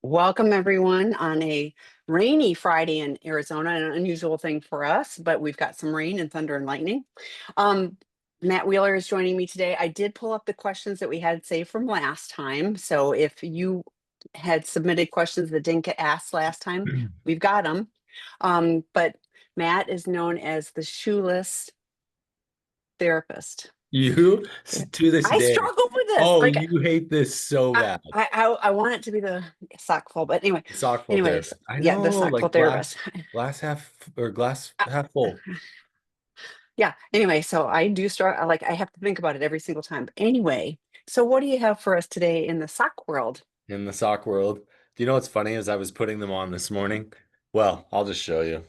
Welcome everyone on a rainy Friday in Arizona, an unusual thing for us, but we've got some rain and thunder and lightning. Um, Matt Wheeler is joining me today. I did pull up the questions that we had saved from last time. So if you had submitted questions that didn't get asked last time, we've got them. But Matt is known as the shoeless therapist. You to this I day. struggle with this. Oh, Like you hate this so I, bad. I want it to be the sock full, but anyway, Sock full anyways, therapist. I yeah, the know, sock full like therapist. glass half or glass Uh, half full yeah. Anyway, so I do start. Like I have to think about it every single time. But anyway, so what do you have for us today in the sock world? in the sock world. Do you know what's funny is I was putting them on this morning? Well, I'll just show you.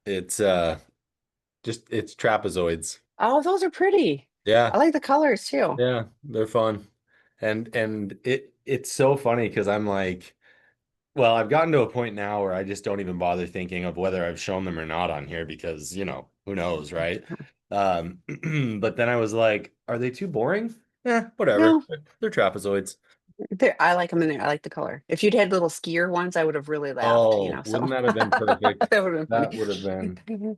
It's it's trapezoids. Oh, those are pretty. Yeah, I like the colors too. yeah, they're fun. And it's so funny because I'm like, well, I've gotten to a point now where I just don't even bother thinking of whether I've shown them or not on here because, who knows, right? Um, but then I was like, are they too boring? Whatever. No, They're trapezoids. I like them in there. I like the color. If you'd had little skier ones, I would have really laughed. Oh, So wouldn't that have been perfect? that would have That would have been been. funny.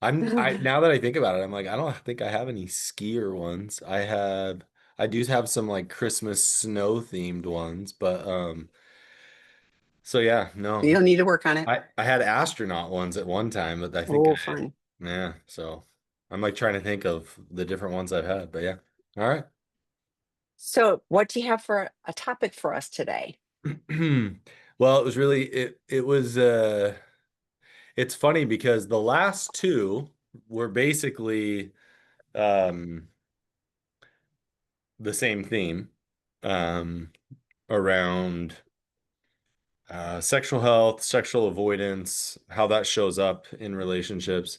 I now that I think about it, I'm like, I don't think I have any skier ones. I do have some like Christmas snow themed ones, but so yeah, no. You'll need to work on it. I had astronaut ones at one time, but I think Oh, fun. yeah, so I'm like trying to think of the different ones I've had, but yeah. All right. So, what do you have for a topic for us today? Well, it was really it was it's funny because the last two were basically um the same theme um around sexual health, sexual avoidance, how that shows up in relationships.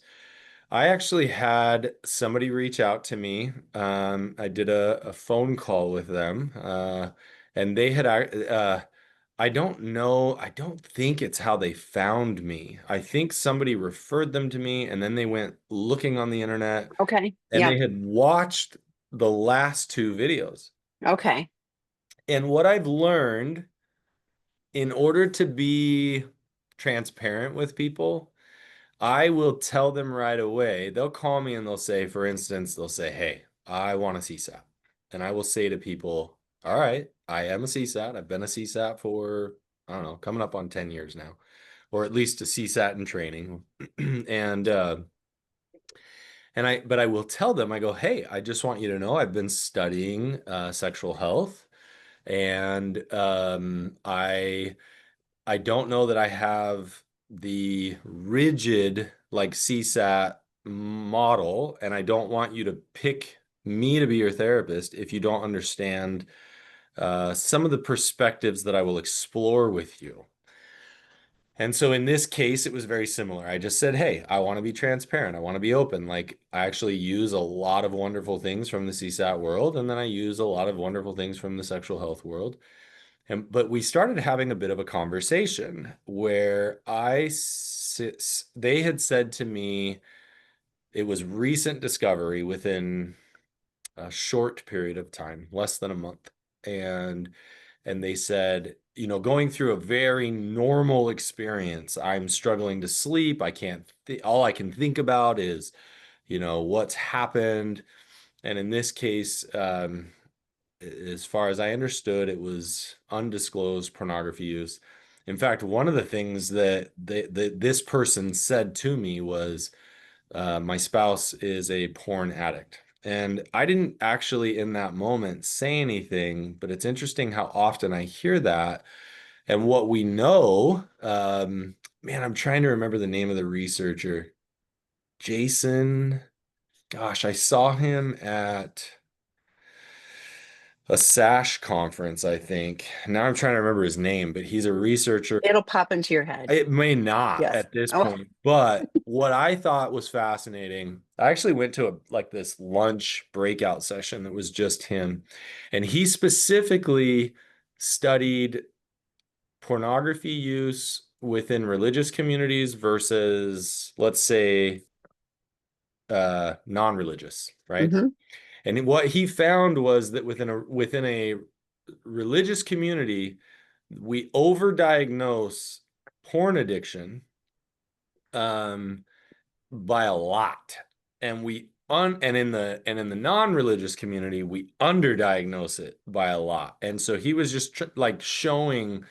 I actually had somebody reach out to me. I did a phone call with them, and they had, I don't know, I don't think it's how they found me. I think somebody referred them to me, and then they went looking on the internet, Okay. and Yeah. they had watched the last two videos. Okay. And what I've learned in order to be transparent with people, I will tell them right away. They'll call me and they'll say, for instance, they'll say, "Hey, I want a CSAT." And I will say to people, "All right, I am a CSAT. I've been a CSAT for, I don't know, coming up on 10 years now, or at least a CSAT in training." And but I will tell them, I go, "Hey, I just want you to know I've been studying sexual health, and I don't know that I have the rigid like CSAT model, and I don't want you to pick me to be your therapist if you don't understand some of the perspectives that I will explore with you." And so in this case, it was very similar. I just said, "Hey, I want to be transparent. I want to be open. Like, I actually use a lot of wonderful things from the CSAT world, and then I use a lot of wonderful things from the sexual health world." But we started having a bit of a conversation where they had said to me it was recent discovery within a short period of time, less than a month. And they said, going through a very normal experience, I'm struggling to sleep. I can't all I can think about is, what's happened. And in this case, as far as I understood, it was undisclosed pornography use. In fact, one of the things that this person said to me was, "My spouse is a porn addict." And I didn't actually in that moment say anything, but it's interesting how often I hear that. And what we know, man, I'm trying to remember the name of the researcher. Jason, gosh, I saw him at a SASH conference, I think. Now I'm trying to remember his name, but he's a researcher. It'll pop into your head. It may not Yes. at this Oh, point, but what I thought was fascinating, I actually went to like this lunch breakout session that was just him, and he specifically studied pornography use within religious communities versus, let's say, non-religious, right? hmm. And what he found was that within a religious community, we overdiagnose porn addiction um, by a lot, and in the non-religious community we underdiagnose it by a lot. And so he was just like showing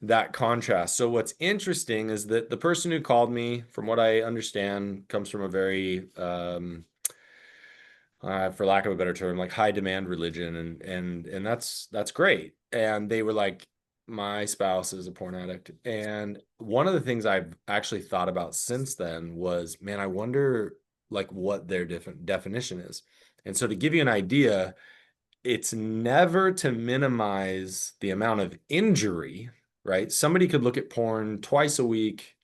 that contrast. So what's interesting is that the person who called me, from what I understand, comes from a very for lack of a better term, like high demand religion, and that's great. And they were like, my spouse is a porn addict. And one of the things I've actually thought about since then was, man, I wonder like what their different definition is. And so to give you an idea, it's never to minimize the amount of injury, right? Somebody could look at porn twice a week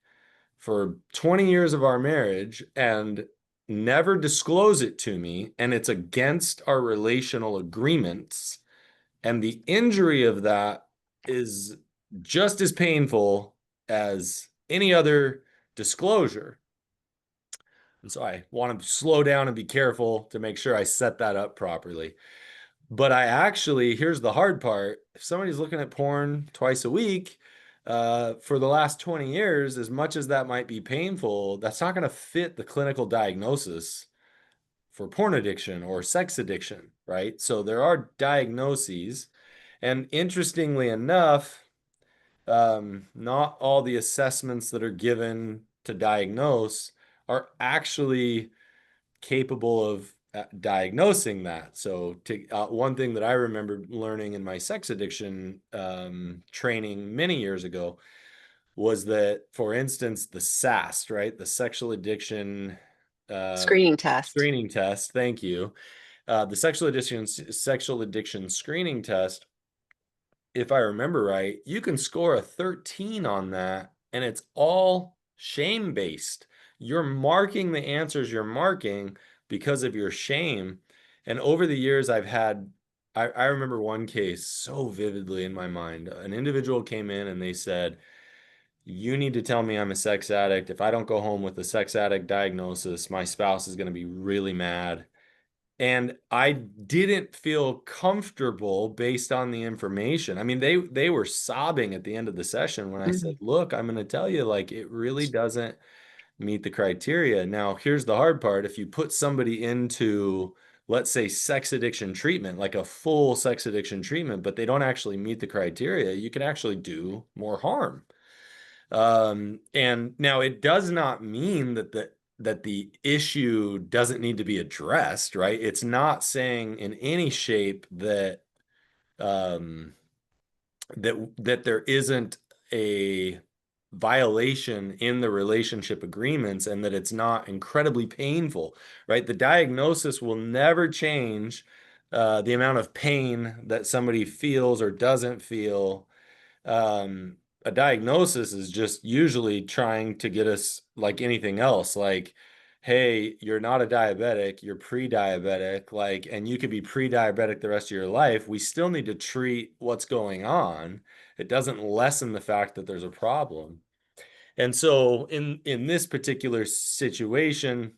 for 20 years of our marriage and never disclose it to me, and it's against our relational agreements. And the injury of that is just as painful as any other disclosure. And so I want to slow down and be careful to make sure I set that up properly. But I actually, here's the hard part. If somebody's looking at porn twice a week, for the last 20 years, as much as that might be painful, that's not going to fit the clinical diagnosis for porn addiction or sex addiction, right? So there are diagnoses. And interestingly enough, not all the assessments that are given to diagnose are actually capable of diagnosing that. So, one thing that I remember learning in my sex addiction training many years ago was that, for instance, the SAST, right, the sexual addiction uh, Screening test. screening test. Thank you. The sexual addiction screening test, if I remember right, you can score a 13 on that, and it's all shame based. You're marking the answers you're marking because of your shame. And over the years, I remember one case so vividly in my mind. An individual came in and they said, you need to tell me I'm a sex addict. If I don't go home with a sex addict diagnosis, my spouse is going to be really mad. And I didn't feel comfortable based on the information. I mean, they were sobbing at the end of the session when I said, Mhm. "Look, I'm going to tell you, like, it really doesn't meet the criteria." Now, here's the hard part. If you put somebody into, let's say, sex addiction treatment, like a full sex addiction treatment, but they don't actually meet the criteria, you can actually do more harm. And now it does not mean that the issue doesn't need to be addressed, right? It's not saying in any shape um, that there isn't a violation in the relationship agreements and that it's not incredibly painful, right? The diagnosis will never change the amount of pain that somebody feels or doesn't feel. A diagnosis is just usually trying to get us, like anything else, like, hey, you're not a diabetic, you're pre-diabetic, like, and you could be pre-diabetic the rest of your life. We still need to treat what's going on. It doesn't lessen the fact that there's a problem. And so in this particular situation,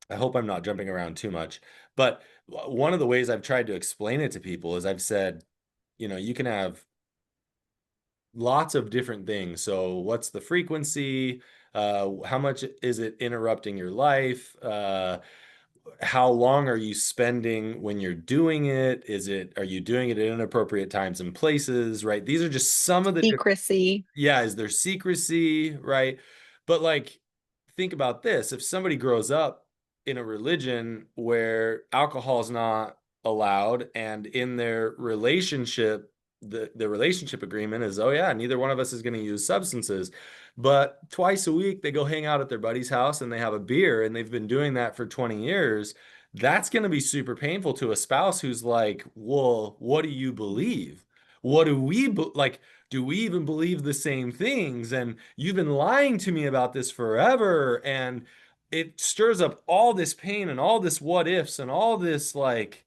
I hope I'm not jumping around too much, but one of the ways I've tried to explain it to people is I've said, you can have lots of different things. So what's the frequency? How much is it interrupting your life? How long are you spending when you're doing it? Are you doing it at inappropriate times and places, right? These are just some of the different, Secrecy. yeah, is there secrecy, right? But like, think about this. If somebody grows up in a religion where alcohol is not allowed, and in their relationship, the relationship agreement is, oh yeah, neither one of us is going to use substances. But twice a week they go hang out at their buddy's house and they have a beer, and they've been doing that for 20 years. That's going to be super painful to a spouse who's like, well, what do you believe? What do we like? Do we even believe the same things? And you've been lying to me about this forever. And it stirs up all this pain and all this what ifs and all this like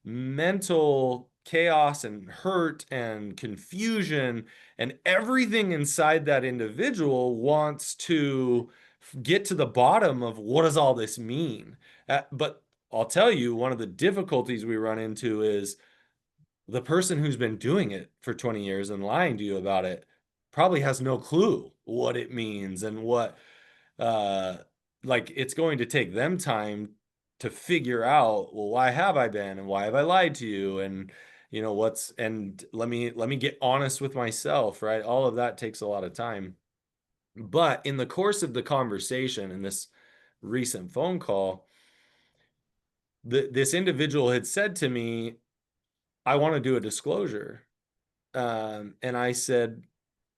mental chaos and hurt and confusion. And everything inside that individual wants to get to the bottom of what does all this mean? But I'll tell you, one of the difficulties we run into is the person who's been doing it for 20 years and lying to you about it probably has no clue what it means and what uh like it's going to take them time to figure out, well, why have I been and why have I lied to you, and what's, and let me get honest with myself, right? All of that takes a lot of time. But in the course of the conversation in this recent phone call, this individual had said to me, I want to do a disclosure. And I said,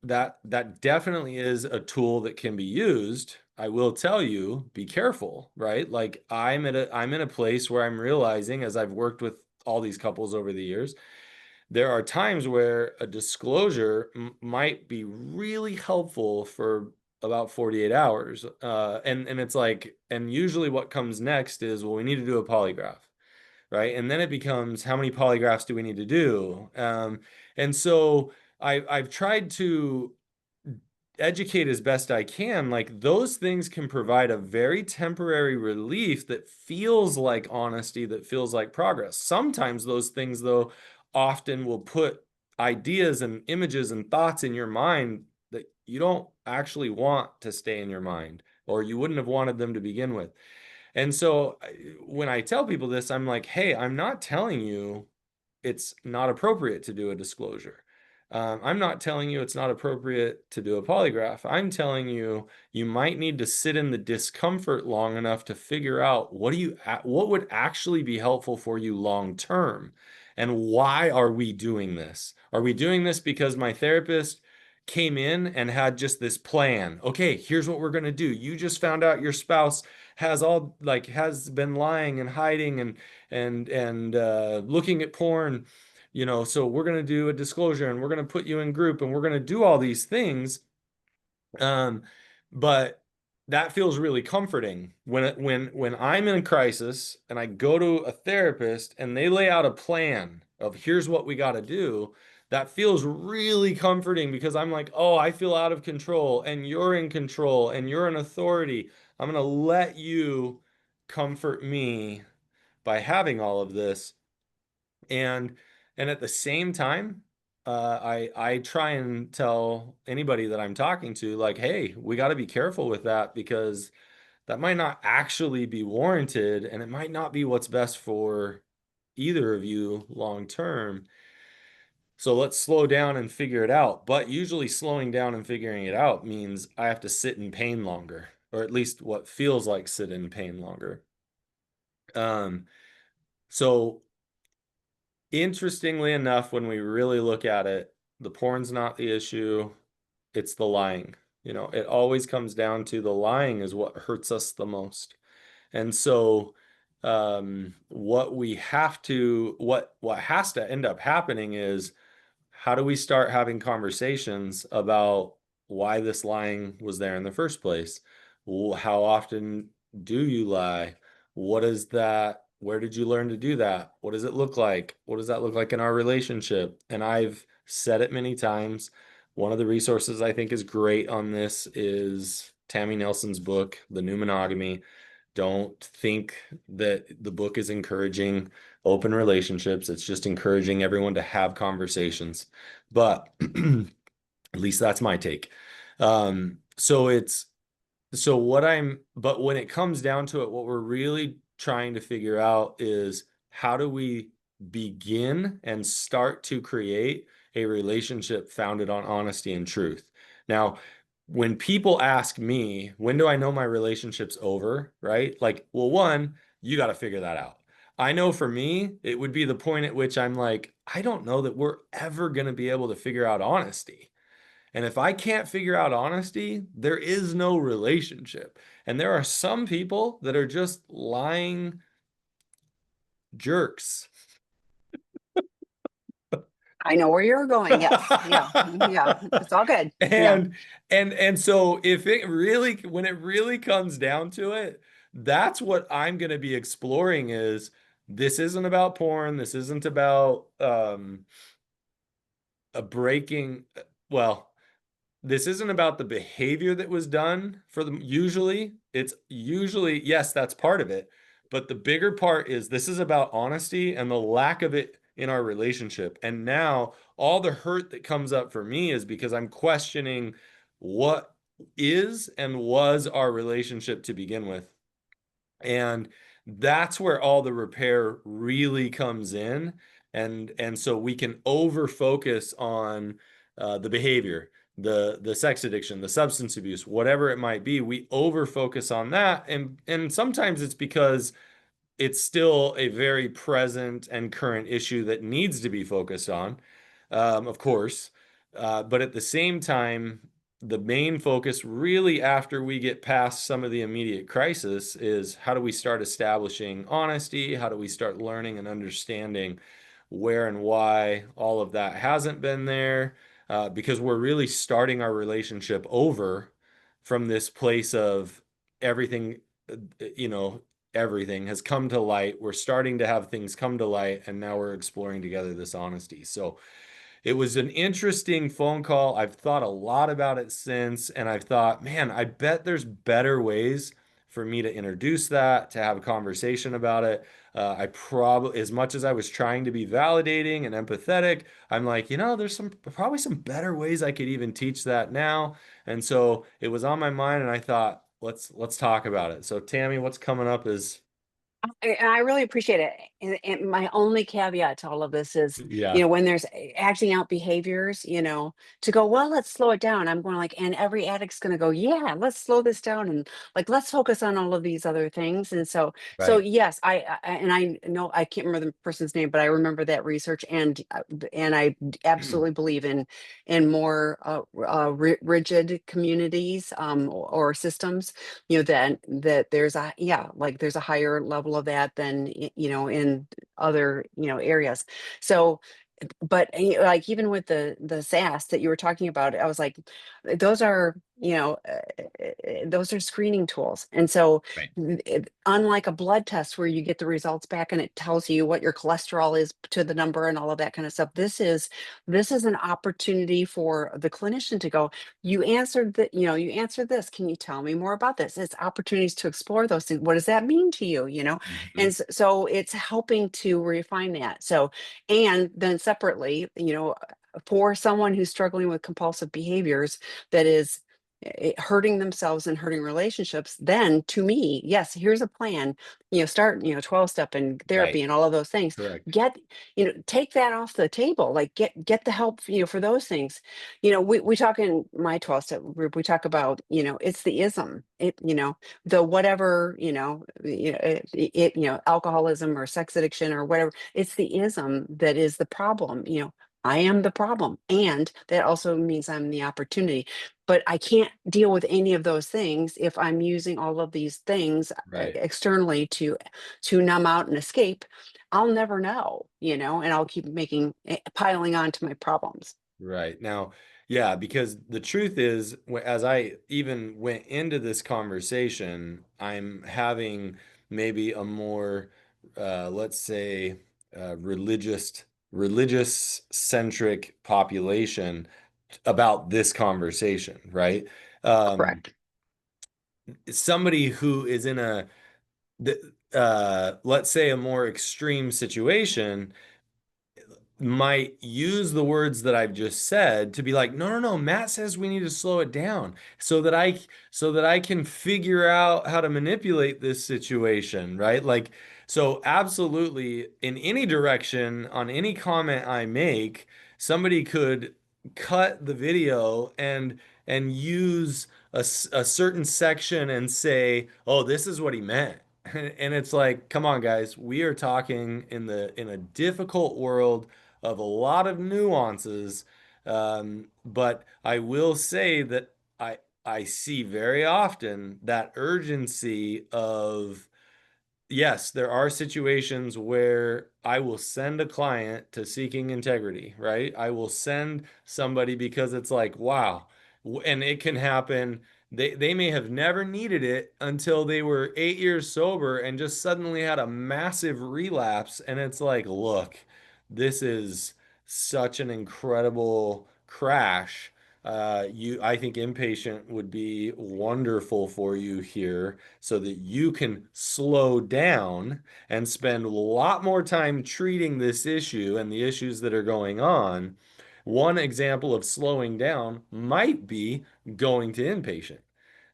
that definitely is a tool that can be used. I will tell you, be careful, right? Like I'm in a place where I'm realizing, as I've worked with all these couples over the years, there are times where a disclosure might be really helpful for about 48 hours. And it's like, and usually what comes next is, well, we need to do a polygraph, right? And then it becomes, how many polygraphs do we need to do? And so I've tried to educate as best I can. Like those things can provide a very temporary relief that feels like honesty, that feels like progress. Sometimes those things, though, often will put ideas and images and thoughts in your mind that you don't actually want to stay in your mind, or you wouldn't have wanted them to begin with. And so when I tell people this, I'm like, hey, I'm not telling you it's not appropriate to do a disclosure. I'm not telling you it's not appropriate to do a polygraph. I'm telling you you might need to sit in the discomfort long enough to figure out what would actually be helpful for you long term, and why are we doing this? Are we doing this because my therapist came in and had just this plan? Okay, here's what we're going to do. You just found out your spouse has been lying and hiding and looking at porn, so we're going to do a disclosure and we're going to put you in group and we're going to do all these things. um but that feels really comforting when I'm in a crisis and I go to a therapist and they lay out a plan of, here's what we got to do. That feels really comforting because I'm like, oh, I feel out of control and you're in control and you're an authority. I'm going to let you comfort me by having all of this. And and at the same time, I try and tell anybody that I'm talking to, like, hey, we got to be careful with that because that might not actually be warranted, and it might not be what's best for either of you long term. So let's slow down and figure it out. But usually slowing down and figuring it out means I have to sit in pain longer, or at least what feels like sit in pain longer. Um, so Interestingly enough, when we really look at it, the porn's not the issue, it's the lying. It always comes down to the lying is what hurts us the most. And so what has to end up happening is, how do we start having conversations about why this lying was there in the first place? How often do you lie? What is that? Where did you learn to do that? What does it look like? What does that look like in our relationship? And I've said it many times. One of the resources I think is great on this is Tammy Nelson's book, The New Monogamy. Don't think that the book is encouraging open relationships. It's just encouraging everyone to have conversations. But at least that's my take. So it's so what I'm, but when it comes down to it, what we're really trying to figure out is, how do we begin and start to create a relationship founded on honesty and truth? Now, when people ask me, when do I know my relationship's over, right? Like, well, one, you got to figure that out. I know for me, it would be the point at which I'm like, I don't know that we're ever going to be able to figure out honesty. And if I can't figure out honesty, there is no relationship. And there are some people that are just lying jerks. I know where you're going. Yes. Yeah. Yeah. It's all good. Yeah. And and so if it really, when it really comes down to it, that's what I'm going to be exploring is, this isn't about porn. This isn't about a breaking, well, this isn't about the behavior that was done for them. Usually, it's usually, yes, that's part of it. But the bigger part is, this is about honesty and the lack of it in our relationship. And now all the hurt that comes up for me is because I'm questioning what is and was our relationship to begin with. And that's where all the repair really comes in. And so we can over focus on the behavior, the sex addiction, the substance abuse, whatever it might be. We over focus on that, and sometimes it's because it's still a very present and current issue that needs to be focused on, of course. But at the same time, the main focus, really, after we get past some of the immediate crisis, is how do we start establishing honesty? How do we start learning and understanding where and why all of that hasn't been there? Because we're really starting our relationship over from this place of everything, you know, everything has come to light. We're starting to have things come to light, and now we're exploring together this honesty. So it was an interesting phone call. I've thought a lot about it since, and I've thought, man, I bet there's better ways for me to introduce that, to have a conversation about it. I probably, as much as I was trying to be validating and empathetic, I'm like, there's probably some better ways I could even teach that now. And so it was on my mind, and I thought, let's talk about it. So Tammy, what's coming up is, I really appreciate it. And my only caveat to all of this is, yeah, when there's acting out behaviors, to go, well, let's slow it down. I'm going like, and every addict's going to go, yeah, let's slow this down. And like, let's focus on all of these other things. And so right, yes, and I know I can't remember the person's name, but I remember that research and I absolutely believe in more rigid communities, or systems, that there's a higher level of that than in other areas. So, but like, even with the SAS that you were talking about, I was like, those are those are screening tools. And so, right, unlike a blood test where you get the results back and it tells you what your cholesterol is to the number and all of that kind of stuff, this is an opportunity for the clinician to go, you answered this, can you tell me more about this? It's opportunities to explore those things. What does that mean to you? And mhm, so it's helping to refine that. So, and then separately, for someone who's struggling with compulsive behaviors, that is hurting themselves and hurting relationships, then to me, yes, here's a plan. Start 12-step and right, therapy and all of those things. correct, Get take that off the table. Like, get the help for those things. We talk in my 12-step group, we talk about, it's the ism, the whatever, alcoholism or sex addiction or whatever. It's the ism that is the problem. I am the problem, and that also means I'm the opportunity. But I can't deal with any of those things if I'm using all of these things right. externally to numb out and escape. I'll never know, and I'll keep piling on to my problems. Right. Now, yeah, because the truth is, as I even went into this conversation, I'm having maybe a more, let's say, religious centric population about this conversation, right? Um, Correct. Somebody who is in let's say, a more extreme situation might use the words that I've just said to be like, no, no, no, Matt says we need to slow it down so that I can figure out how to manipulate this situation, right? Like, so absolutely in any direction on any comment I make, somebody could cut the video and use a certain section and say, oh, this is what he meant. And it's like, come on, guys, we are talking in a difficult world of a lot of nuances. But I will say that I see very often that urgency of, yes, there are situations where I will send a client to seeking integrity, right? I will send somebody because it's like, wow. And it can happen. They may have never needed it until they were 8 years sober and just suddenly had a massive relapse. And it's like, look, this is such an incredible crash. I think inpatient would be wonderful for you here so that you can slow down and spend a lot more time treating this issue and the issues that are going on. One example of slowing down might be going to inpatient,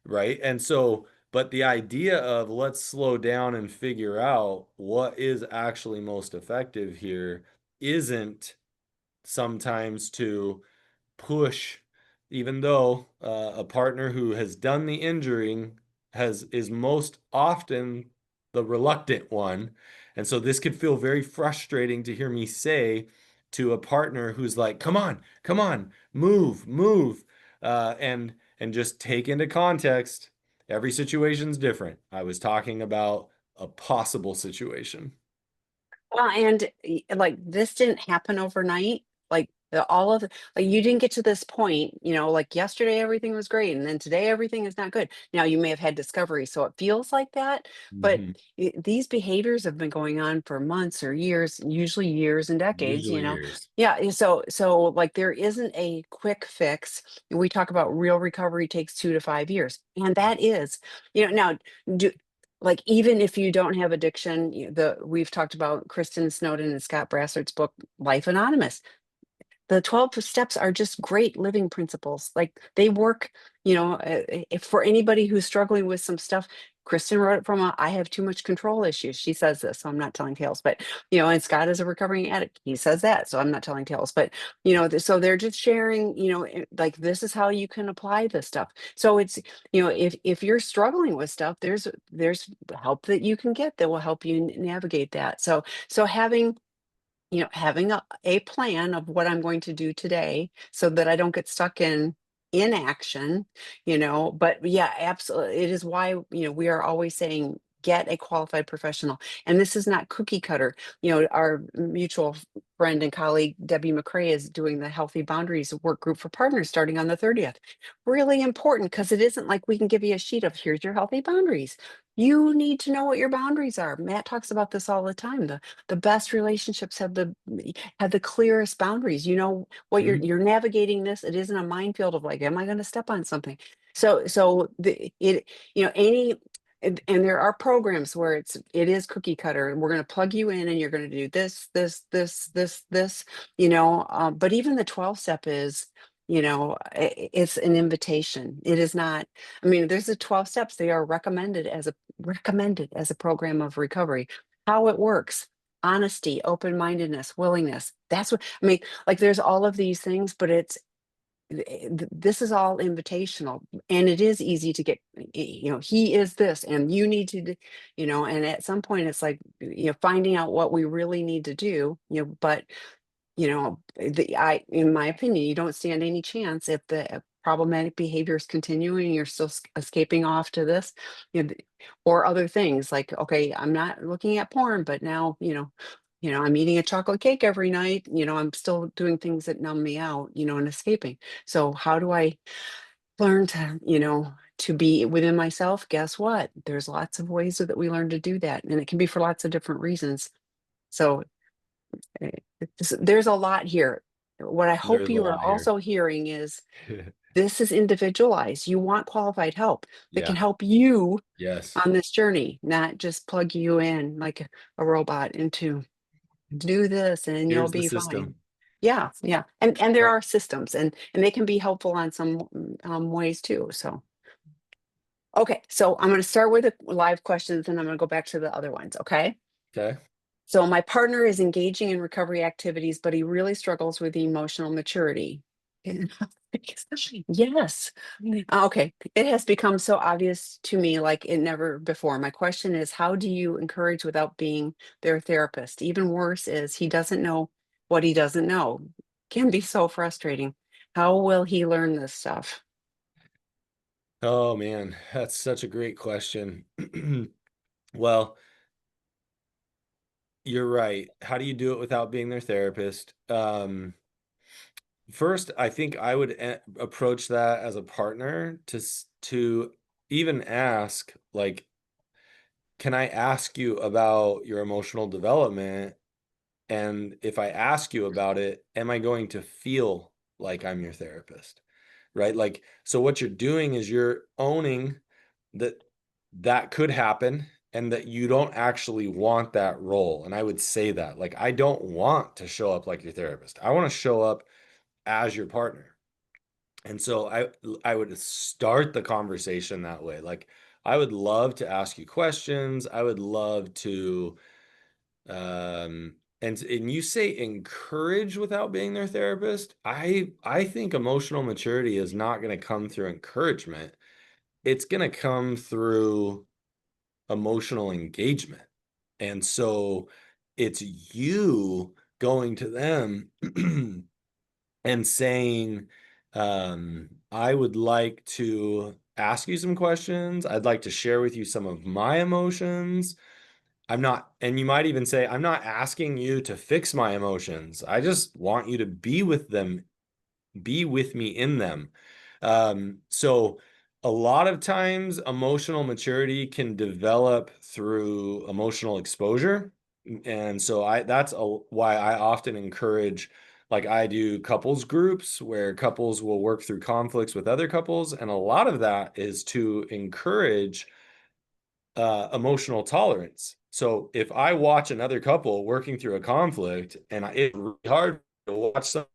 right? And so, but the idea of let's slow down and figure out what is actually most effective here isn't sometimes to push, even though a partner who has done the injuring is most often the reluctant one. And so this could feel very frustrating to hear me say to a partner who's like, come on, move, move. And just take into context, every situation's different. I was talking about a possible situation. Well, and like this didn't happen overnight. Like all of like you didn't get to this point, like yesterday everything was great and then today everything is not good. Now you may have had discovery, so it feels like that, but Mhm. these behaviors have been going on for months or years, usually years and decades, Usually years. Yeah, so like there isn't a quick fix. We talk about real recovery takes 2 to 5 years, and that is, now do like even if you don't have addiction, we've talked about Kristen Snowden and Scott Brassett's book Life Anonymous. The 12 steps are just great living principles. Like they work, if for anybody who's struggling with some stuff. Kristen wrote it from a I have too much control issues. She says this, so I'm not telling tales, but and Scott is a recovering addict. He says that, so I'm not telling tales, but so they're just sharing, like this is how you can apply this stuff. So it's, if you're struggling with stuff, there's help that you can get that will help you navigate that. So having a plan of what I'm going to do today so that I don't get stuck in inaction, but yeah, absolutely. It is why, we are always saying get a qualified professional. And this is not cookie cutter. Our mutual friend and colleague, Debbie McCrae, is doing the Healthy Boundaries work group for partners starting on the 30th. Really important because it isn't like we can give you a sheet of here's your healthy boundaries. You need to know what your boundaries are. Matt talks about this all the time. The best relationships have the clearest boundaries. You know what you're Mhm. you're navigating this. It isn't a minefield of like, am I going to step on something? So the it any and there are programs where it is cookie cutter and we're going to plug you in and you're going to do this, but even the 12 step is, it's an invitation. It is not, I mean, there's the 12 steps. They are recommended as a program of recovery. How it works: honesty, open-mindedness, willingness. That's what I mean. Like there's all of these things, but this is all invitational, and it is easy to get, he is this and you need to and at some point it's like, finding out what we really need to do, but in my opinion, you don't stand any chance if the problematic behavior is continuing, you're still escaping off to this, or other things like, okay, I'm not looking at porn, but now, I'm eating a chocolate cake every night, I'm still doing things that numb me out, and escaping. So how do I learn to be within myself? Guess what? There's lots of ways that we learn to do that, and it can be for lots of different reasons. So Eh, there's a lot here. What I hope There's a you are lot here. also hearing is this is individualized. You want qualified help that can Yeah. help you Yes. on this journey, not just plug you in like a robot into do this and you'll Here's the be fine. system. Yeah, yeah. And there Yep. are systems and they can be helpful on some ways too. So okay, so I'm going to start with the live questions and I'm going to go back to the other ones. Okay. Okay. So my partner is engaging in recovery activities, but he really struggles with emotional maturity. And yes. Okay. It has become so obvious to me like it never before. My question is, how do you encourage without being their therapist? Even worse is he doesn't know what he doesn't know. Can be so frustrating. How will he learn this stuff? Oh man, that's such a great question. Well, you're right. How do you do it without being their therapist? First, I think I would approach that as a partner to even ask, like, can I ask you about your emotional development? And if I ask you about it, am I going to feel like I'm your therapist? right? Like, so what you're doing is you're owning that that could happen and that you don't actually want that role. And I would say that, like, I don't want to show up like your therapist. I want to show up as your partner. And so I would start the conversation that way. Like, I would love to ask you questions. I would love to and you say encourage without being their therapist. I think emotional maturity is not going to come through encouragement. It's going to come through emotional engagement. And so it's you going to them and saying, I would like to ask you some questions. I'd like to share with you some of my emotions. I'm not, and you might even say, I'm not asking you to fix my emotions. I just want you to be with them, be with me in them. So a lot of times emotional maturity can develop through emotional exposure. And so why I often encourage, like I do couples groups where couples will work through conflicts with other couples. And a lot of that is to encourage emotional tolerance. So if I watch another couple working through a conflict and it's really hard to watch some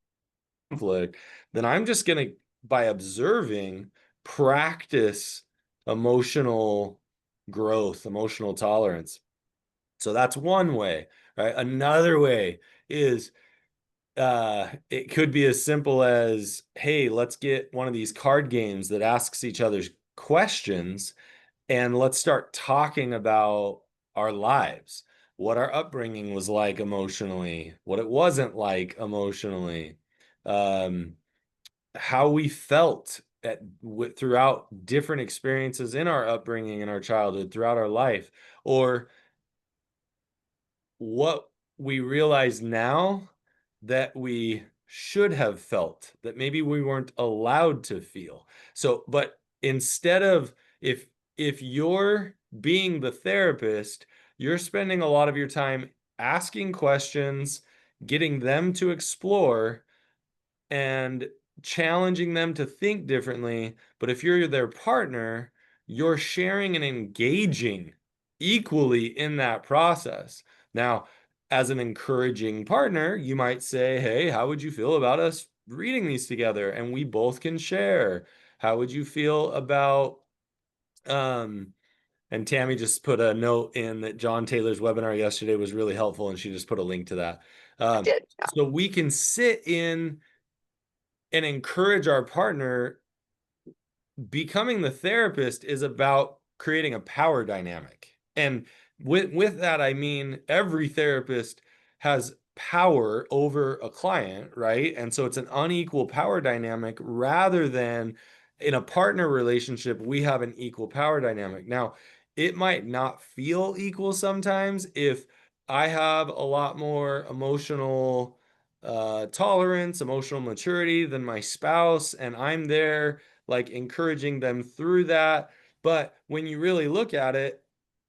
conflict, then I'm just going to, by observing, practice emotional growth, emotional tolerance. So that's one way, right? Another way is it could be as simple as, hey, let's get one of these card games that asks each other's questions and let's start talking about our lives, what our upbringing was like emotionally, what it wasn't like emotionally, um, how we felt throughout different experiences in our upbringing in our childhood, throughout our life, or what we realize now that we should have felt that maybe we weren't allowed to feel. So, but instead of if if you're being the therapist, you're spending a lot of your time asking questions, getting them to explore and challenging them to think differently. But if you're their partner, you're sharing and engaging equally in that process. Now, as an encouraging partner, you might say, hey, how would you feel about us reading these together? And we both can share. How would you feel about, um, and Tammy just put a note in that John Taylor's webinar yesterday was really helpful, and she just put a link to that. I did. Yeah. So we can sit in and encourage our partner. Becoming the therapist is about creating a power dynamic. And with that, I mean every therapist has power over a client, right? And so it's an unequal power dynamic rather than in a partner relationship, we have an equal power dynamic. Now, it might not feel equal sometimes if I have a lot more emotional tolerance, emotional maturity than my spouse, and I'm there like encouraging them through that. But when you really look at it,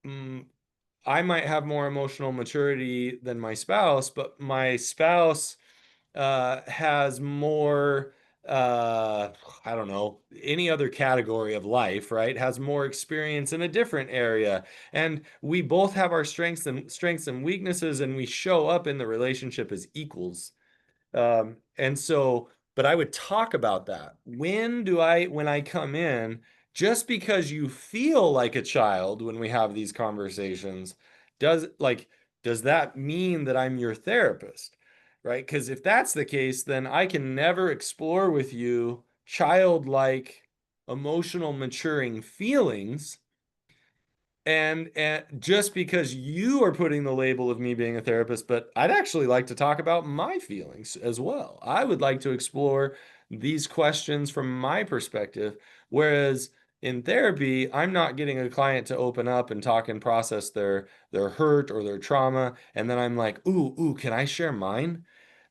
mm, I might have more emotional maturity than my spouse, but my spouse has more, I don't know, any other category of life, right? Has more experience in a different area. And we both have our strengths and weaknesses, and we show up in the relationship as equals. And so, but I would talk about that. When I come in, just because you feel like a child when we have these conversations, does like, does that mean that I'm your therapist? Right? Because if that's the case, then I can never explore with you childlike, emotional, maturing feelings and just because you are putting the label of me being a therapist, but I'd actually like to talk about my feelings as well. I would like to explore these questions from my perspective. Whereas in therapy, I'm not getting a client to open up and talk and process their hurt or their trauma. And then I'm like, ooh, can I share mine?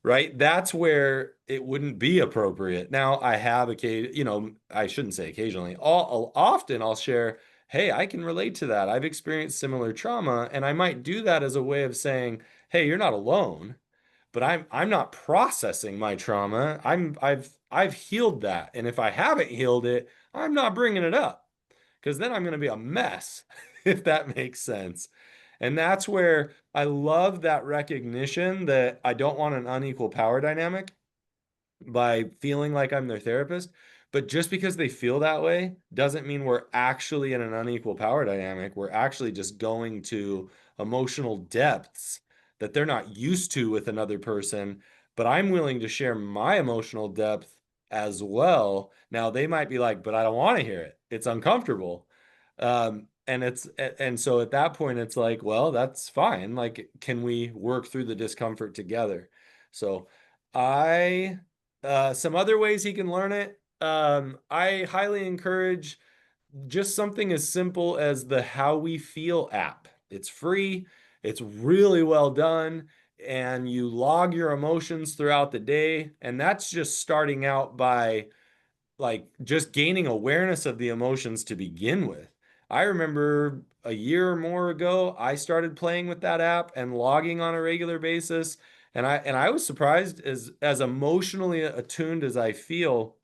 Right? That's where it wouldn't be appropriate. Now I have I shouldn't say occasionally. Often I'll share, hey, I can relate to that. I've experienced similar trauma, and I might do that as a way of saying, hey, you're not alone. but I'm not processing my trauma. I've healed that. And if I haven't healed it, I'm not bringing it up because then I'm going to be a mess, if that makes sense. And that's where I love that recognition that I don't want an unequal power dynamic by feeling like I'm their therapist. But just because they feel that way doesn't mean we're actually in an unequal power dynamic. We're actually just going to emotional depths that they're not used to with another person. But I'm willing to share my emotional depth as well. Now they might be like, but I don't want to hear it. It's uncomfortable. And so at that point, it's like, well, that's fine. Like, can we work through the discomfort together? So I some other ways he can learn it. I highly encourage just something as simple as the How We Feel app. It's free, it's really well done, and you log your emotions throughout the day. And that's just starting out by like just gaining awareness of the emotions to begin with. I remember a year or more ago, I started playing with that app and logging on a regular basis. And I was surprised as emotionally attuned as I feel,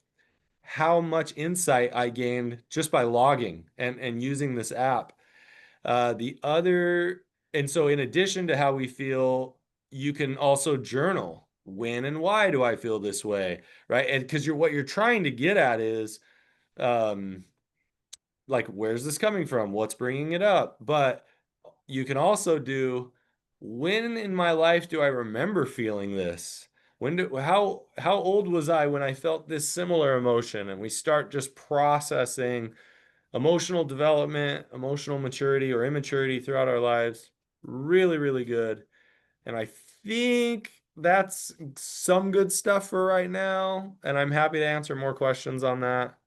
how much insight I gained just by logging and using this app. The other, and so in addition to how we feel, you can also journal. When and why do I feel this way? Right. And because what you're trying to get at is um like, where's this coming from? What's bringing it up? But you can also do, when in my life do I remember feeling this? How old was I when I felt this similar emotion? And we start just processing emotional development, emotional maturity or immaturity throughout our lives. Really, really good. And I think that's some good stuff for right now. And I'm happy to answer more questions on that.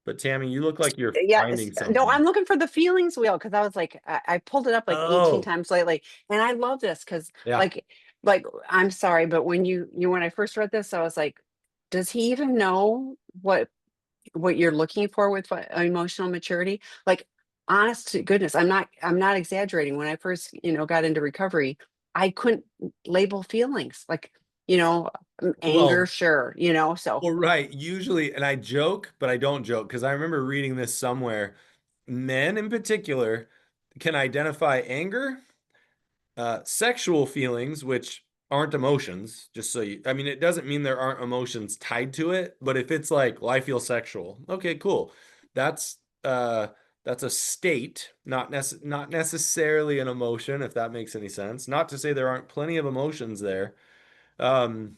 But Tammy, you look like you're Yeah, finding no, I'm something. looking for the feelings wheel because I was like, I pulled it up like 18 Oh, times lately, and I love this because yeah. like I'm sorry, but when when I first read this, I was like, does he even know what you're looking for with emotional maturity? Like, honest to goodness, I'm not exaggerating. When I first, got into recovery, I couldn't label feelings like, anger, Well, sure, so well, right. Usually, and I joke, but I don't joke because I remember reading this somewhere. Men in particular can identify anger, sexual feelings, which aren't emotions, just so you, I mean, it doesn't mean there aren't emotions tied to it, but if it's like, well, I feel sexual, okay, cool. That's uh that's a state, not necessarily an emotion, if that makes any sense. Not to say there aren't plenty of emotions there. Um,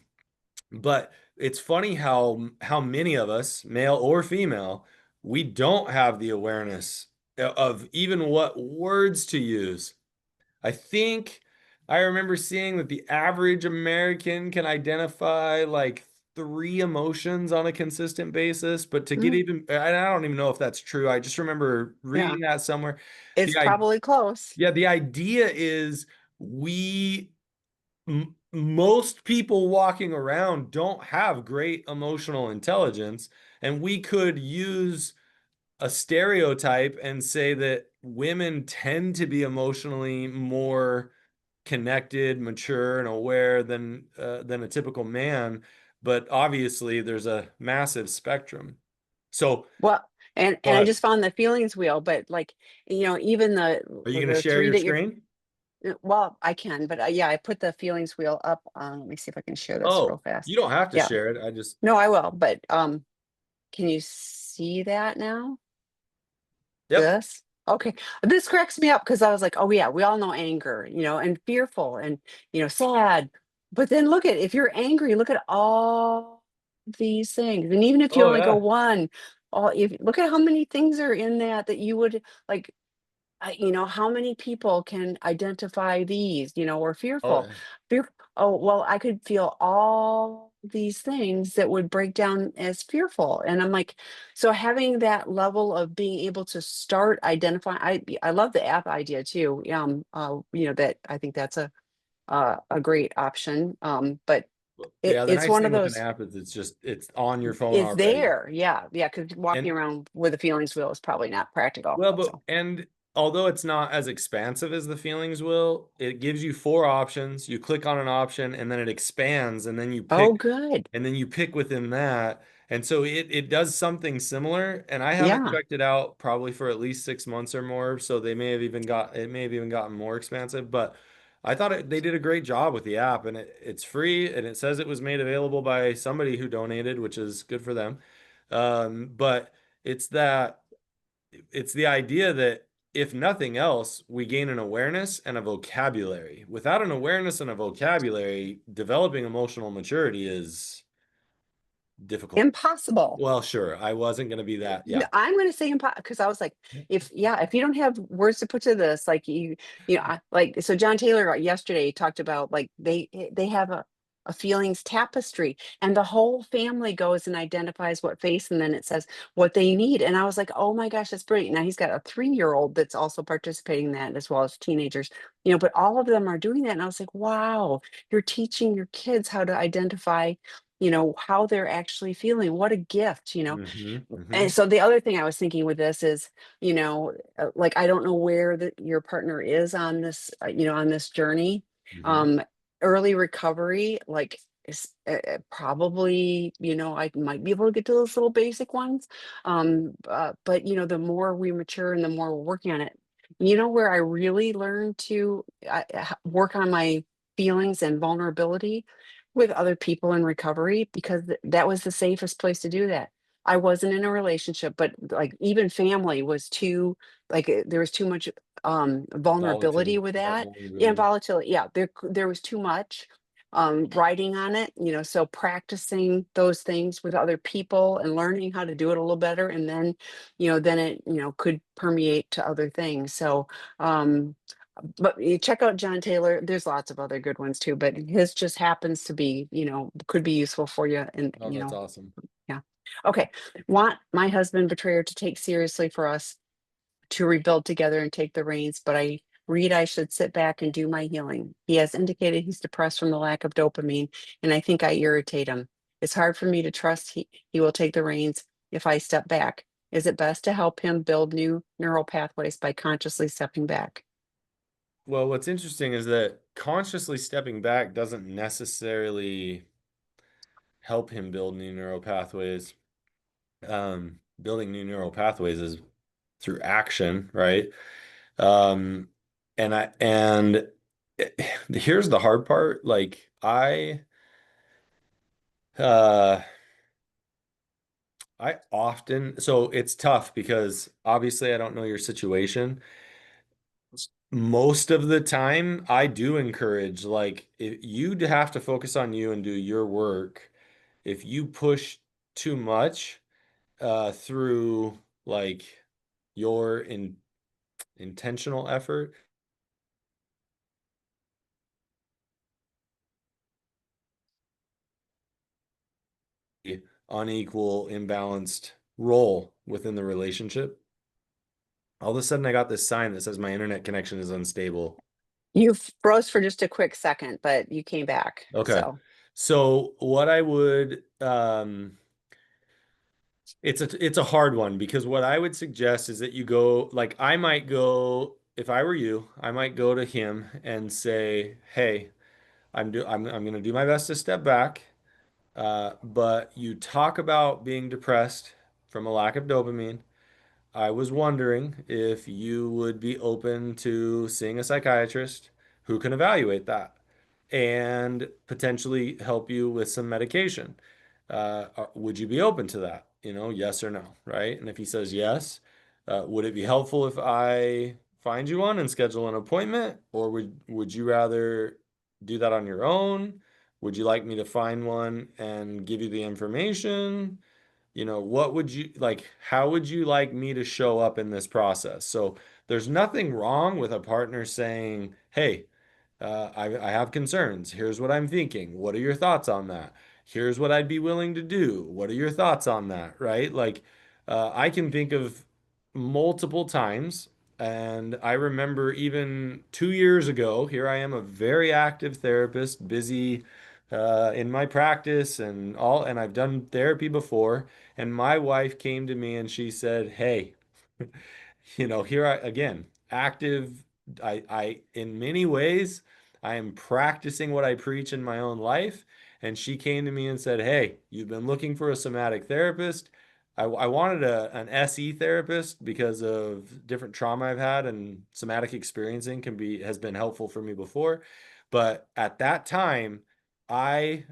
but it's funny how many of us, male or female, we don't have the awareness of even what words to use. I think I remember seeing that the average American can identify like three emotions on a consistent basis, but to get mm, even, I don't even know if that's true. I just remember yeah, reading that somewhere. it's The I probably close. Yeah, the idea is most people walking around don't have great emotional intelligence, and we could use a stereotype and say that women tend to be emotionally more connected, mature, and aware than a typical man. But obviously, there's a massive spectrum. So Well, go and I ahead. just found the feelings wheel, but like, even Are you going to the share three your that you're, screen? well, I can, but yeah, I put the feelings wheel up. Let me see if I can share this real Oh, fast. you don't have to Yeah, share it. I just, no, I will, but can you see that now? yep. This? Okay. This cracks me up because I was like, oh yeah, we all know anger, and fearful and sad. But then look at, if you're angry, look at all these things. And even if you Oh, only go yeah. one, if look at how many things are in that you would like, how many people can identify these, or Oh, fearful. yeah. Oh, well, I could feel all these things that would break down as fearful. And I'm like, so having that level of being able to start identifying, I love the app idea too. That I think that's a great option. But Yeah, the it's nice one of thing with an those, app is it's on your phone it's already. there. Yeah. Yeah. Because walking And around with a feelings wheel is probably not practical. well, but So, and although it's not as expansive as the feelings will, it gives you four options. You click on an option and then it expands and then you Oh, pick good. within that. And so it does something similar. And I haven't Yeah. checked it out probably for at least 6 months or more. So it may have even gotten more expansive, but they did a great job with the app and it's free and it says it was made available by somebody who donated, which is good for them. But it's that it's the idea that if nothing else, we gain an awareness and a vocabulary. Without an awareness and a vocabulary, developing emotional maturity is difficult. Impossible. Well, sure, I wasn't going to be that. Yeah. I'm going to say impossible because I was like, if you don't have words to put to this, like like, so John Taylor yesterday talked about like they have a feelings tapestry and the whole family goes and identifies what face and then it says what they need. And I was like, oh my gosh, that's brilliant. Now he's got a 3-year-old that's also participating in that as well as teenagers, but all of them are doing that. And I was like, wow, you're teaching your kids how to identify how they're actually feeling. What a gift. Hmm. And Hmm. so the other thing I was thinking with this is, like I don't know where your partner is on this, on this journey. Hmm. Um, Early recovery, like is probably, I might be able to get to those little basic ones. But the more we mature and the more we're working on it, where I really learned to work on my feelings and vulnerability with other people in recovery, because that was the safest place to do that. I wasn't in a relationship, but like even family was too, like there was too much vulnerability with Yeah, that. Yeah, vulnerability. volatility. Yeah, there was too much writing on it, so practicing those things with other people and learning how to do it a little better. And then it, could permeate to other things. So but you check out John Taylor. There's lots of other good ones too, but his just happens to be, could be useful for you. And, Oh, that's awesome. yeah. Okay. Want my husband betrayer to take seriously for us to rebuild together and take the reins, but I read I should sit back and do my healing. He has indicated he's depressed from the lack of dopamine, and I think I irritate him. It's hard for me to trust he will take the reins if I step back. Is it best to help him build new neural pathways by consciously stepping back? Well, what's interesting is that consciously stepping back doesn't necessarily help him build new neural pathways. Building new neural pathways is through action, right? Um, and here's the hard part. Like uh I often so it's tough because obviously I don't know your situation. Most of the time I do encourage like if you'd have to focus on you and do your work. If you push too much through like your intentional effort, unequal, imbalanced role within the relationship. All of a sudden, I got this sign that says my internet connection is unstable. You froze for just a quick second, but you came back. Okay. So So what I would it's a hard one because what I would suggest is that you go like I might go if I were you, I might go to him and say, "Hey, I'm going to do my best to step back. But you talk about being depressed from a lack of dopamine. I was wondering if you would be open to seeing a psychiatrist who can evaluate that and potentially help you with some medication. Would you be open to that? Yes or no, right? And if he says yes, would it be helpful if I find you one and schedule an appointment, or would you rather do that on your own? Would you like me to find one and give you the information? What would you like? How would you like me to show up in this process? So there's nothing wrong with a partner saying, "Hey, I have concerns. Here's what I'm thinking. What are your thoughts on that? Here's what I'd be willing to do. What are your thoughts on that?" Right? Like, I can think of multiple times, and I remember even 2 years ago, here I am, a very active therapist, busy in my practice and I've done therapy before. And my wife came to me and she said, "Hey, here I again. active. In many ways, I am practicing what I preach in my own life. And she came to me and said, "Hey, you've been looking for a somatic therapist. I wanted an SE therapist because of different trauma I've had, and somatic experiencing has been helpful for me before. But at that time, I,